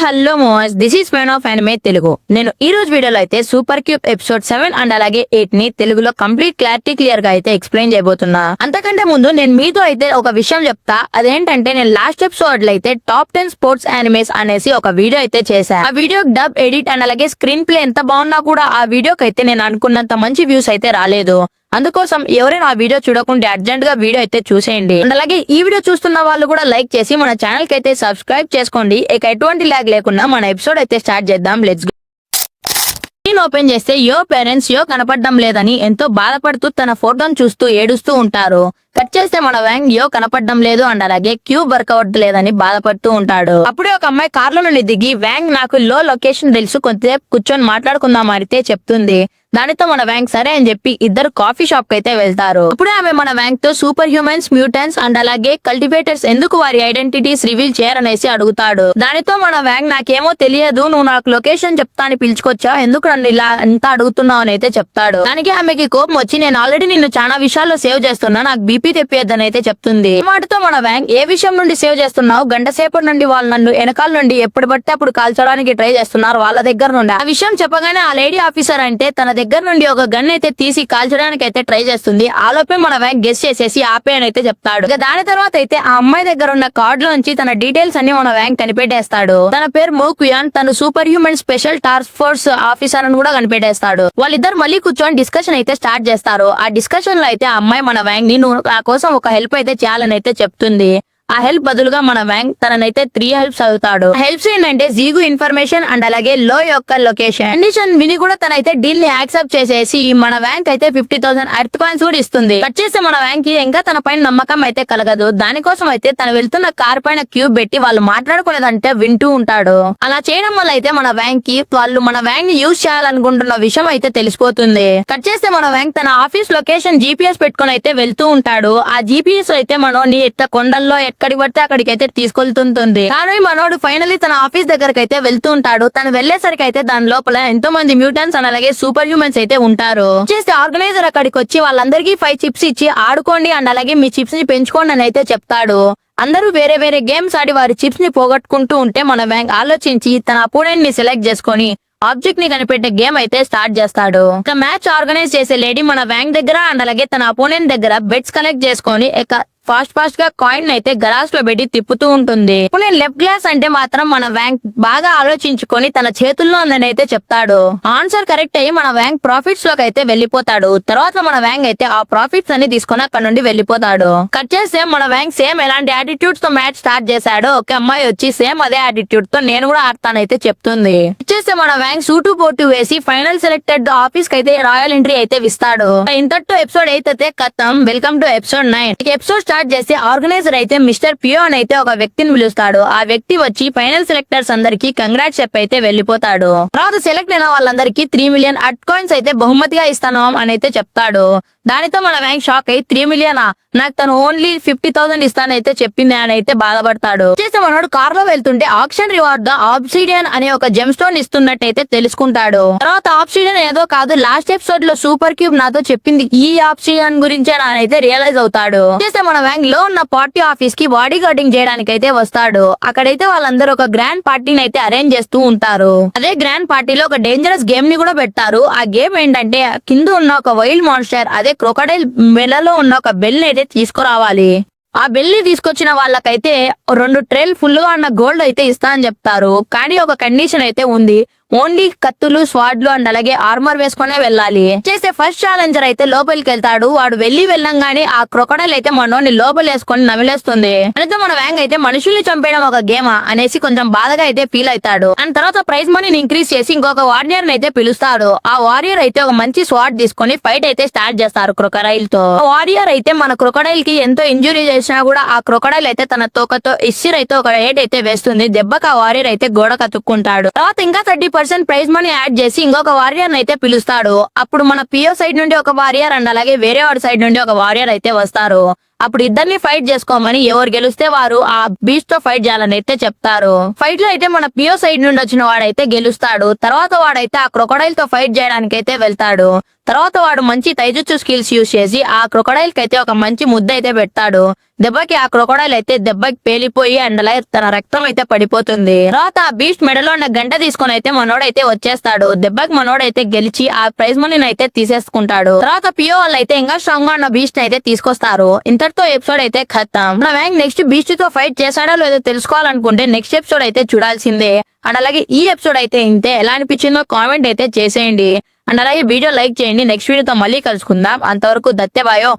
Hello మోస్, this is fan of anime Telugu. నేను ఈ రోజు వీడియోలో అయితే సూపర్ క్యూబ్ ఎపిసోడ్ 7 అండ్ అలాగే 8 ని తెలుగులో కంప్లీట్ క్లియర్ గా అయితే ఎక్స్ప్లెయిన్ చేయబోతున్నా. అంతకంటే ముందు నేను మీతో అయితే ఒక విషయం చెప్తా. అదేంటంటే నేను లాస్ట్ ఎపిసోడ్ లో అయితే టాప్ 10 స్పోర్ట్స్ యానిమేస్ అనేసి ఒక వీడియో అయితే చేశా. ఆ వీడియో డబ్, ఎడిట్ అండ్ అలాగే స్క్రీన్ ప్లే ఎంత బాగున్నా కూడా ఆ వీడియోకి అయితే నేను అనుకున్నంత మంచి వ్యూస్ అయితే రాలేదు. అందుకోసం ఎవరైనా ఆ వీడియో చూడకుంటే అర్జెంట్ గా వీడియో అయితే చూసేయండి. అండ్ అలాగే ఈ వీడియో చూస్తున్న వాళ్ళు కూడా లైక్ చేసి మన ఛానల్ కి అయితే సబ్స్క్రైబ్ చేసుకోండి. ఇక ఎటువంటి లాగ్ లేకుండా మన ఎపిసోడ్ అయితే స్టార్ట్ చేద్దాం. Let's go. స్క్రీన్ ఓపెన్ చేస్తే యో పేరెంట్స్ యో కనపడడం లేదని ఎంతో బాధపడుతూ తన ఫోటోను చూస్తూ ఏడుస్తూ ఉంటారు. కట్ చేస్తే మన వ్యాంగ్ యో కనపడడం లేదు అండ్ అలాగే క్యూబ్ వర్క్ అవ్వట్లేదని బాధపడుతూ ఉంటాడు. అప్పుడే ఒక అమ్మాయి కార్లో నుండి దిగి వ్యాంగ్ నాకు లో లొకేషన్ తెలుసు, కొంతసేపు కూర్చొని మాట్లాడుకుందాం అయితే చెప్తుంది. దానితో మన వ్యాంగ్ సరే అని చెప్పి ఇద్దరు కాఫీ షాప్ కి అయితే వెళ్తారు. అప్పుడే ఆమె మన వ్యాంగ్ తో సూపర్ హ్యూమన్స్, మ్యూటెంట్స్ అండ్ అలాగే కల్టివేటర్స్ ఎందుకు వారి ఐడెంటిటీస్ రివీల్ చేయరనేసి అడుగుతాడు. దానితో మన వ్యాంగ్ నాకేమో తెలియదు, నువ్వు నాకు లొకేషన్ చెప్తా అని పిలుచుకొచ్చా, ఎందుకు నన్ను ఇలా ఎంత అడుగుతున్నావు అని అయితే చెప్తాడు. దానికి ఆమెకి కోపం వచ్చి నేను ఆల్రెడీ నిన్ను చాలా విషయాల్లో సేవ్ చేస్తున్నా, నాకు బీపీ తెప్పియద్దని అయితే చెప్తుంది. మాటతో మన వ్యాంగ్ ఏ విషయం నుండి సేవ్ చేస్తున్నావు, గంట సేపటి నుండి వాళ్ళు నన్ను వెనకాల నుండి ఎప్పుడు పడితే అప్పుడు కాల్చడానికి ట్రై చేస్తున్నారు వాళ్ళ దగ్గర నుండి. ఆ విషయం చెప్పగానే ఆ లేడీ ఆఫీసర్ అంటే తన దగ్గర నుండి ఒక గన్ అయితే తీసి కాల్చడానికి అయితే ట్రై చేస్తుంది. ఆలోపే మన వ్యాంగ్ గెస్ చేసేసి ఆపే అని అయితే చెప్తాడు. ఇక దాని తర్వాత అయితే ఆ అమ్మాయి దగ్గర ఉన్న కార్డు లోంచి తన డీటెయిల్స్ అన్ని మన వ్యాంగ్ కనిపెట్టేస్తాడు. తన పేరు మోకుయాన్, తను super human special task force officer అని కూడా కనిపెట్టేస్తాడు. వాళ్ళిద్దరు మళ్ళీ కూర్చొని డిస్కషన్ అయితే స్టార్ట్ చేస్తారు. ఆ డిస్కషన్ లో అయితే ఆ అమ్మాయి మన వ్యాంగ్ ని నువ్వు నా కోసం ఒక హెల్ప్ అయితే చేయాలని అయితే చెప్తుంది. ఆ హెల్ప్ బదులుగా మన వ్యాంగ్ తననైతే 3 హెల్ప్స్ అవుతాడు. హెల్ప్స్ ఏంటంటే జీగు ఇన్ఫర్మేషన్ అండ్ అలాగే లో యొక్క లొకేషన్ కండిషన్ విని కూడా తనైతే డీల్ ని యాక్సెప్ట్ చేసేసి మన వ్యాంగ్ అయితే 50,000 ఎర్త్ కాయిన్స్ కూడా ఇస్తుంది. కట్ చేస్తే మన వ్యాంగ్ కి ఇంకా తన పైన నమ్మకం అయితే కలగదు. దానికోసం అయితే తను వెళ్తున్న కార్ పైన క్యూబ్ పెట్టి వాళ్ళు మాట్లాడుకునేదంటే వింటూ ఉంటాడు. అలా చేయడం వల్ల అయితే మన వ్యాంగ్ కి వాళ్ళు మన వ్యాంగ్ ని యూజ్ చేయాలనుకుంటున్న విషయం అయితే తెలిసిపోతుంది. కట్ చేస్తే మన వ్యాంగ్ తన ఆఫీస్ లొకేషన్ జీపీఎస్ పెట్టుకుని అయితే వెళ్తూ ఉంటాడు. ఆ జీపీఎస్ అయితే మనోని కొండల్లో ఎక్కడికి పడితే అక్కడికి అయితే తీసుకెళ్తుంటుంది. కానీ మనోడు ఫైనలీ తన ఆఫీస్ దగ్గరకు అయితే వెళ్తూ ఉంటాడు. తను వెళ్లేసరికి అయితే దాని లోపల ఎంతో మంది మ్యూటెంట్స్ అండ్ అలాగే సూపర్ హ్యూమన్స్ అయితే ఉంటారు. చేస్తే ఆర్గనైజర్ అక్కడికి వచ్చి వాళ్ళందరికీ 5 చిప్స్ ఇచ్చి ఆడుకోండి అండ్ అలాగే మీ చిప్స్ ని పెంచుకోండి అని అయితే చెప్తాడు. అందరూ వేరే వేరే గేమ్స్ ఆడి వారి చిప్స్ ని పోగొట్టుకుంటూ ఉంటే మన వ్యాంగ్ ఆలోచించి తన అపోనెంట్ ని సెలెక్ట్ చేసుకుని ఆబ్జెక్ట్ ని కనిపెట్టే గేమ్ అయితే స్టార్ట్ చేస్తాడు. ఇక మ్యాచ్ ఆర్గనైజ్ చేసే లేడీ మన వ్యాంగ్ దగ్గర అండ్ అలాగే తన అపోనెంట్ దగ్గర బెట్స్ కలెక్ట్ చేసుకుని ఫాస్ట్ గా కాయిన్ అయితే గ్లాస్ లో పెట్టి తిప్పుతూ ఉంటుంది. నేను లెఫ్ట్ గ్లాస్ అంటే మాత్రం మన వ్యాంగ్ బాగా ఆలోచించుకొని తన చేతుల్లో ఉందని అయితే చెప్తాడు. ఆన్సర్ కరెక్ట్ అయ్యి మన వ్యాంగ్ ప్రాఫిట్స్ లోకి అయితే వెళ్లిపోతాడు. తర్వాత మన వ్యాంగ్ అయితే ఆ ప్రాఫిట్స్ అన్ని తీసుకుని అక్కడ నుండి వెళ్లిపోతాడు. కట్ చేస్తే మన వ్యాంగ్ సేమ్ ఎలాంటి యాటిట్యూడ్స్ తో మ్యాచ్ స్టార్ట్ చేశాడో ఒక అమ్మాయి వచ్చి సేమ్ అదే యాటిట్యూడ్ తో నేను కూడా ఆడతానైతే చెప్తుంది. చేస్తే మన వ్యాంగ్ సూటు పోటు వేసి ఫైనల్ సెలెక్టెడ్ ఆఫీస్ కి అయితే రాయల్ ఎంట్రీ అయితే ఇస్తాడు. ఇంతటితో ఎపిసోడ్ 8 అయితే ఖతం. Welcome to episode 9. Episode start చేసి ఆర్గనైజర్ అయితే మిస్టర్ పియో అని అయితే ఒక వ్యక్తిని పిలుస్తాడు. ఆ వ్యక్తి వచ్చి ఫైనల్ సెలెక్టర్స్ అందరికి కంగ్రాట్స్ చెప్పి అయితే వెళ్లిపోతాడు. తర్వాత సెలెక్ట్ అయిన వాళ్ళందరికీ 3 మిలియన్ అర్త్ కాయిన్స్ అయితే బహుమతిగా ఇస్తాను అని అయితే చెప్తాడు. దానితో మన వ్యాంగ్ షాక్ అయి 3 మిలియనా, నాకు తను ఓన్లీ 50,000 ఇస్తానైతే చెప్పింది అని అయితే బాధపడతాడు. చేస్తే మనోడు కార్ లో వెళ్తుంటే ఆక్షన్ రివార్డ్ గా ఆబ్సిడియన్ అనే ఒక జెమ్ స్టోన్ ఇస్తున్నట్టయితే తెలుసుకుంటాడు. తర్వాత ఆబ్సిడియన్ ఏదో కాదు, లాస్ట్ ఎపిసోడ్ లో సూపర్ క్యూబ్ నాతో చెప్పింది ఈ ఆబ్సిడియన్ గురించే అయితే రియలైజ్ అవుతాడు. చేస్తే మన వ్యాంగ్ లో ఉన్న పార్టీ ఆఫీస్ కి బాడీ గార్డింగ్ చేయడానికి అయితే వస్తాడు. అక్కడైతే వాళ్ళందరూ ఒక గ్రాండ్ పార్టీని అయితే అరేంజ్ చేస్తూ ఉంటారు. అదే గ్రాండ్ పార్టీలో ఒక డేంజరస్ గేమ్ ని కూడా పెడతారు. ఆ గేమ్ ఏంటంటే కింద ఉన్న ఒక వైల్డ్ మాన్స్టర్ అదే క్రొకడైల్ మెడలో ఉన్న ఒక బెల్ అయితే తీసుకురావాలి. ఆ బెల్ ని తీసుకొచ్చిన వాళ్ళకైతే 2 ట్రేలు ఫుల్ గా ఉన్న గోల్డ్ అయితే ఇస్తా అని చెప్తారు. కానీ ఒక కండిషన్ అయితే ఉంది, ఓన్లీ కత్తులు, స్వాడ్లు అండ్ అలాగే ఆర్మర్ వేసుకునే వెళ్ళాలి. చేస్తే ఫస్ట్ ఛాలెంజర్ అయితే లోపలికి వెళ్తాడు. వాడు వెళ్ళంగానే ఆ క్రొకడైల్ అయితే మనోని లోపల వేసుకొని నమిలేస్తుంది. అయితే మన వ్యాంగ్ అయితే మనుషుల్ని చంపేయడం ఒక గేమా అనేసి కొంచెం బాధగా అయితే ఫీల్ అవుతాడు. అండ్ తర్వాత ప్రైజ్ మనీని ఇంక్రీజ్ చేసి ఇంకొక వారియర్ అయితే పిలుస్తాడు. ఆ వారియర్ అయితే ఒక మంచి స్వాడ్ తీసుకొని ఫైట్ అయితే స్టార్ట్ చేస్తారు క్రొకడైల్ తో. వారియర్ అయితే మన క్రొకడైల్ కి ఎంతో ఇంజురీ చేసినా కూడా ఆ క్రొకడైల్ అయితే తన తోకతో ఇస్సిర్ అయితే ఒక ఏట్ అయితే వేస్తుంది. దెబ్బకి ఆ వారియర్ అయితే గోడ కతుక్కుంటాడు. తర్వాత ఇంకా 30% ప్రైజ్ మనీ యాడ్ చేసి ఇంకొక వారియర్ అయితే పిలుస్తాడు. అప్పుడు మన పియో సైడ్ నుండి ఒక వారియర్ అండ్ అలాగే వేరే వాడి సైడ్ నుండి ఒక వారియర్ అయితే వస్తారు. అప్పుడు ఇద్దరిని ఫైట్ చేసుకోమని ఎవరు గెలిస్తే వారు ఆ బీస్ట్ తో ఫైట్ చేయాలని అయితే చెప్తారు. ఫైట్ లో అయితే మన పియో సైడ్ నుండి వచ్చిన వాడైతే గెలుస్తాడు. తర్వాత వాడైతే ఆ క్రొకడైల్ తో ఫైట్ చేయడానికి అయితే వెళ్తాడు. తర్వాత వాడు మంచి తైజుత్సు స్కిల్స్ యూజ్ చేసి ఆ క్రొకడైల్ కి అయితే ఒక మంచి ముద్ద అయితే పెడతాడు. దెబ్బకి ఆ క్రొకడైల్ అయితే దెబ్బకి పేలిపోయి అండ్ అలా తన రక్తం అయితే పడిపోతుంది. తర్వాత ఆ బీస్ట్ మెడలో ఉన్న గంట తీసుకొని అయితే మనోడైతే వచ్చేస్తాడు. దెబ్బకి మనోడైతే గెలిచి ఆ ప్రైజ్ మనీని అయితే తీసేసుకుంటాడు. తర్వాత పియో వాళ్ళు అయితే ఇంకా స్ట్రాంగ్ గా ఉన్న బీస్ట్ అయితే తీసుకొస్తారు. ఇంతటితో ఎపిసోడ్ అయితే ఖతం. మన వ్యాంగ్ నెక్స్ట్ బీస్ట్ తో ఫైట్ చేశాడో లేదో తెలుసుకోవాలనుకుంటే నెక్స్ట్ ఎపిసోడ్ అయితే చూడాల్సిందే. అండ్ అలాగే ఈ ఎపిసోడ్ అయితే ఇంతే. ఎలా అనిపించిందో కామెంట్ అయితే చేసేయండి. అండ్ అలాగే వీడియో లైక్ చేయండి. నెక్స్ట్ వీడియోతో మళ్ళీ కలుసుకుందాం. అంతవరకు దత్తెబాయో.